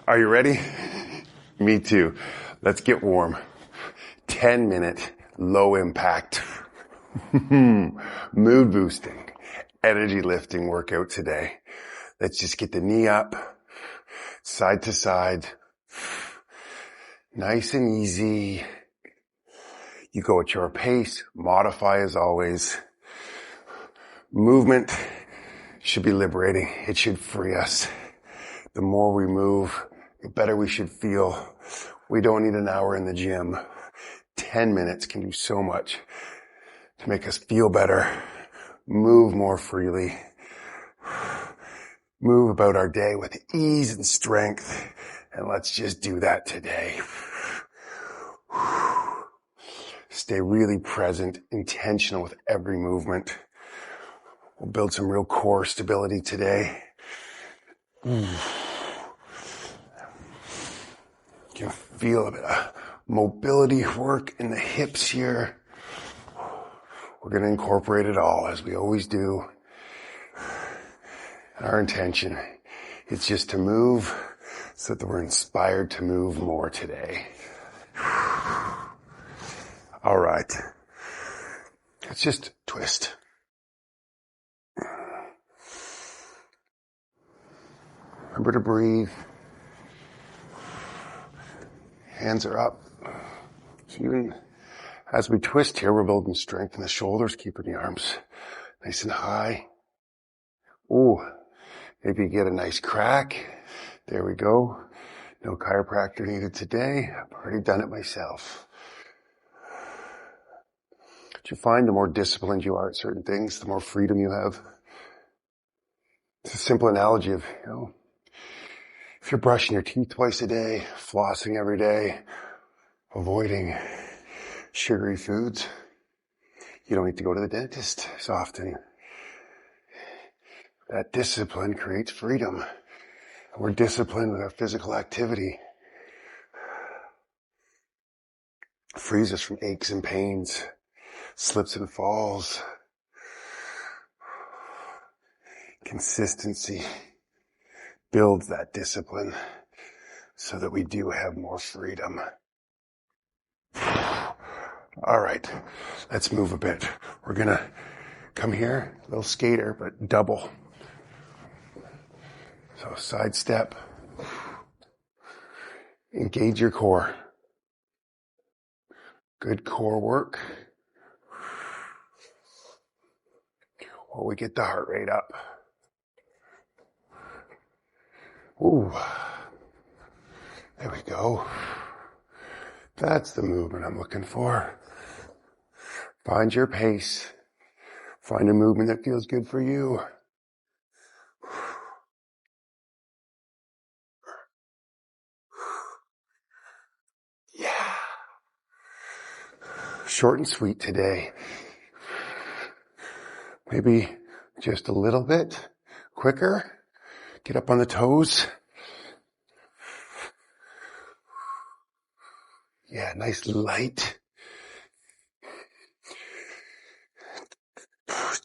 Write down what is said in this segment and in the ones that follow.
Are you ready? Me too. Let's get warm. 10-minute, low impact, mood boosting, energy lifting workout today. Let's just get the knee up, side to side. Nice and easy. You go at your pace, modify as always. Movement should be liberating. It should free us. The more we move, the better we should feel. We don't need an hour in the gym. 10 minutes can do so much to make us feel better, move more freely, move about our day with ease and strength. And let's just do that today. Stay really present, intentional with every movement. We'll build some real core stability today. You can feel a bit of mobility work in the hips here. We're going to incorporate it all as we always do. Our intention is just to move so that we're inspired to move more today. All right. Let's just twist. Remember to breathe. Hands are up. So even as we twist here, we're building strength in the shoulders, keeping the arms nice and high. Ooh, maybe you get a nice crack. There we go. No chiropractor needed today. I've already done it myself. But you find the more disciplined you are at certain things, the more freedom you have. It's a simple analogy of, if you're brushing your teeth twice a day, flossing every day, avoiding sugary foods, you don't need to go to the dentist as often. That discipline creates freedom. We're disciplined with our physical activity. It frees us from aches and pains, slips and falls. Consistency builds that discipline so that we do have more freedom. All right, let's move a bit. We're going to come here, a little skater, but double. So side step. Engage your core. Good core work. While we get the heart rate up. Ooh, there we go. That's the movement I'm looking for. Find your pace. Find a movement that feels good for you. Yeah. Short and sweet today. Maybe just a little bit quicker. Get up on the toes. Yeah, nice light.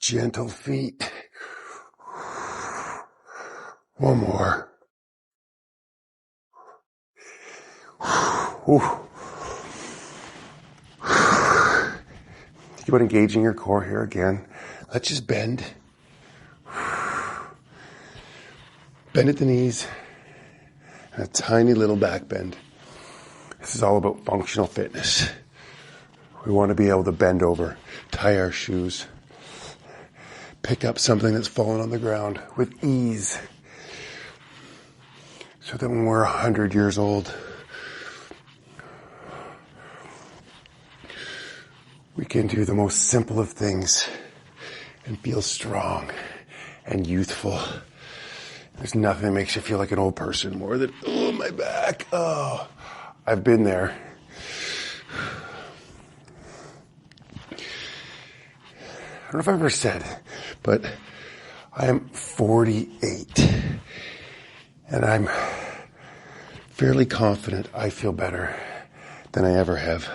Gentle feet. One more. Think about engaging your core here again. Let's just bend. Bend at the knees. And a tiny little back bend. This is all about functional fitness. We want to be able to bend over, tie our shoes, pick up something that's fallen on the ground with ease. So that when we're 100 years old, we can do the most simple of things and feel strong and youthful. There's nothing that makes you feel like an old person more than, oh, my back. Oh, I've been there. I don't know if I've ever said, but I am 48 and I'm fairly confident I feel better than I ever have.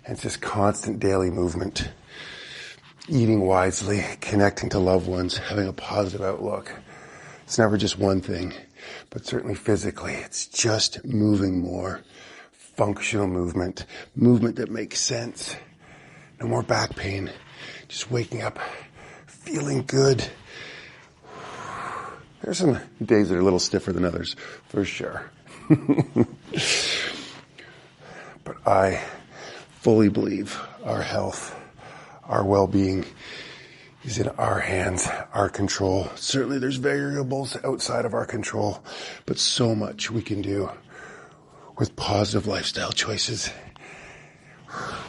And it's this constant daily movement, eating wisely, connecting to loved ones, having a positive outlook. It's never just one thing. but certainly physically, it's just moving more. Functional movement that makes sense. No more back pain. Just waking up, feeling good. There's some days that are a little stiffer than others, for sure. But I fully believe our health, our well-being is in our hands, our control. Certainly there's variables outside of our control, but so much we can do with positive lifestyle choices.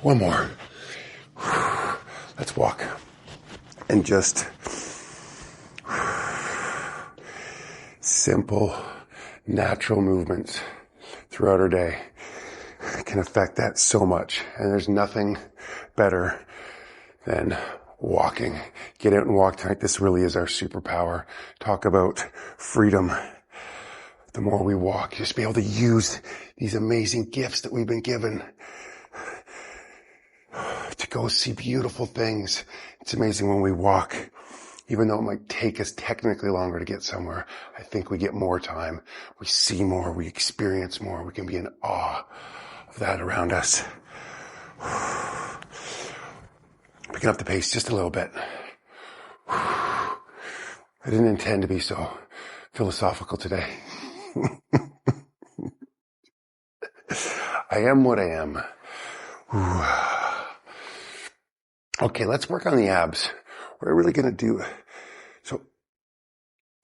One more. Let's walk. And just simple, natural movements throughout our day can affect that so much. And there's nothing better than walking. Get out and walk tonight. This really is our superpower. Talk about freedom. The more we walk, just be able to use these amazing gifts that we've been given to go see beautiful things. It's amazing when we walk, even though it might take us technically longer to get somewhere, I think we get more time. We see more, we experience more, we can be in awe of that around us. Picking up the pace just a little bit. I didn't intend to be so philosophical today. I am what I am. Okay, let's work on the abs. We're really going to do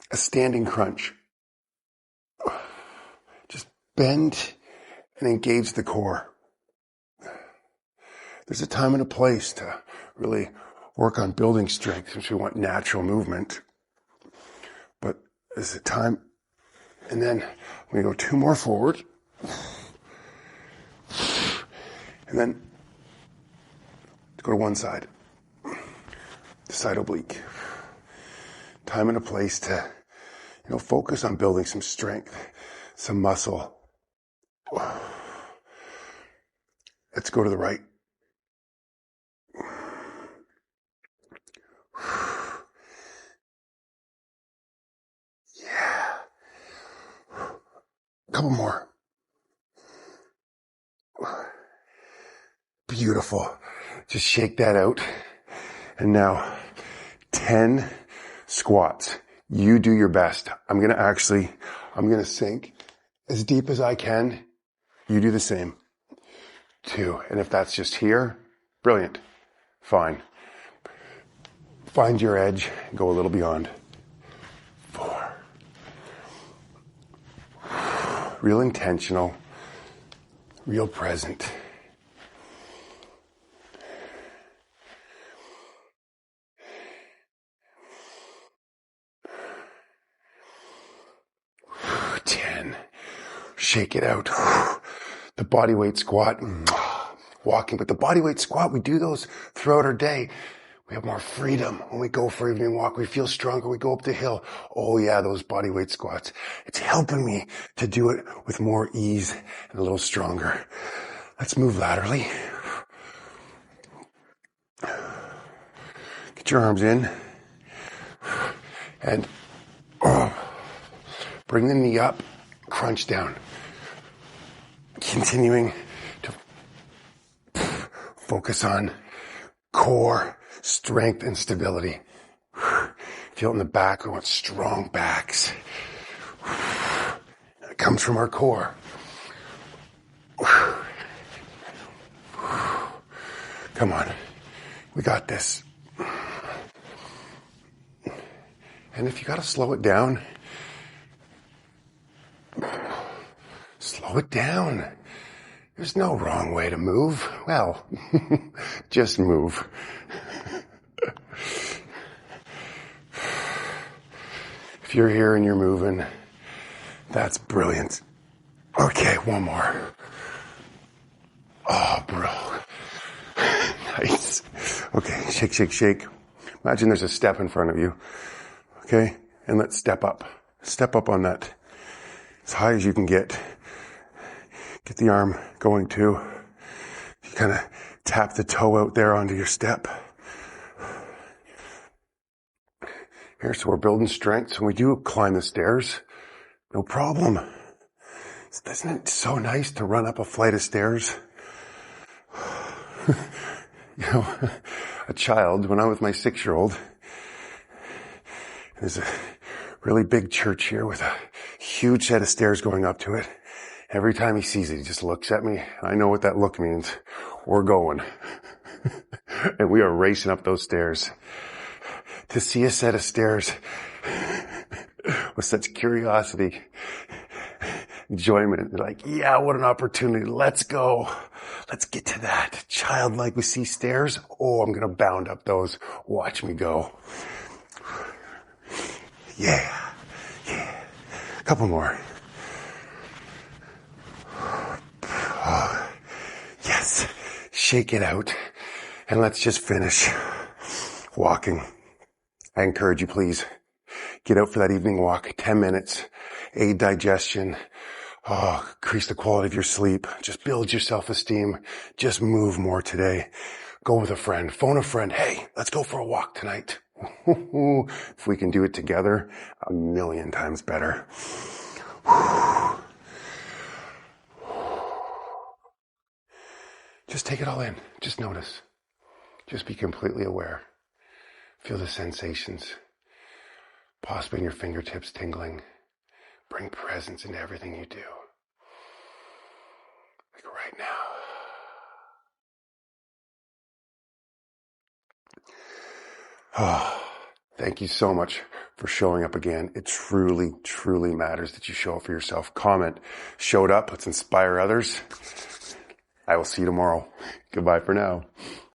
a standing crunch. Just bend and engage the core. There's a time and a place to really work on building strength since we want natural movement. But there's a time, and then I'm going to go 2 more forward. And then go to one side. The side oblique. Time and a place to, focus on building some strength, some muscle. Let's go to the right. Yeah. A couple more. Beautiful. Just shake that out. And now 10 squats. You do your best. I'm going to sink as deep as I can. You do the same. 2. And if that's just here, brilliant. Fine. Find your edge. Go a little beyond. 4. Real intentional. Real present. 10. Shake it out. The body weight squat. Walking. But the body weight squat, we do those throughout our day. We have more freedom when we go for evening walk. We feel stronger. We go up the hill. Oh yeah, those body weight squats. It's helping me to do it with more ease and a little stronger. Let's move laterally. Get your arms in. And bring the knee up. Crunch down. Continuing to focus on core strength and stability. Feel it in the back. We want strong backs. It comes from our core. Come on. We got this. And if you got to slow it down, slow it down. There's no wrong way to move. Well, just move. If you're here and you're moving, that's brilliant. Okay, one more. Oh, bro. Nice. Okay, shake, shake, shake. Imagine there's a step in front of you. Okay, and let's step up. Step up on that as high as you can get. Get the arm going too. You kind of tap the toe out there onto your step. Here, so we're building strength. So when we do climb the stairs, No problem. Isn't it so nice to run up a flight of stairs? A child, when I was my 6-year-old, there's a really big church here with a huge set of stairs going up to it. Every time he sees it, he just looks at me. I know what that look means. We're going. And we are racing up those stairs. To see a set of stairs with such curiosity, enjoyment, like, yeah, what an opportunity. Let's go. Let's get to that. Childlike, we see stairs. Oh, I'm going to bound up those. Watch me go. Yeah. A couple more. Oh, yes. Shake it out. And let's just finish walking. I encourage you, please, get out for that evening walk. 10 minutes. Aid digestion. Oh, increase the quality of your sleep. Just build your self-esteem. Just move more today. Go with a friend. Phone a friend. Hey, let's go for a walk tonight. If we can do it together, 1,000,000 times better. Just take it all in. Just notice. Just be completely aware. Feel the sensations. Possibly in your fingertips tingling. Bring presence into everything you do. Like right now. Oh, thank you so much for showing up again. It truly, truly matters that you show up for yourself. Comment, showed up. Let's inspire others. I will see you tomorrow. Goodbye for now.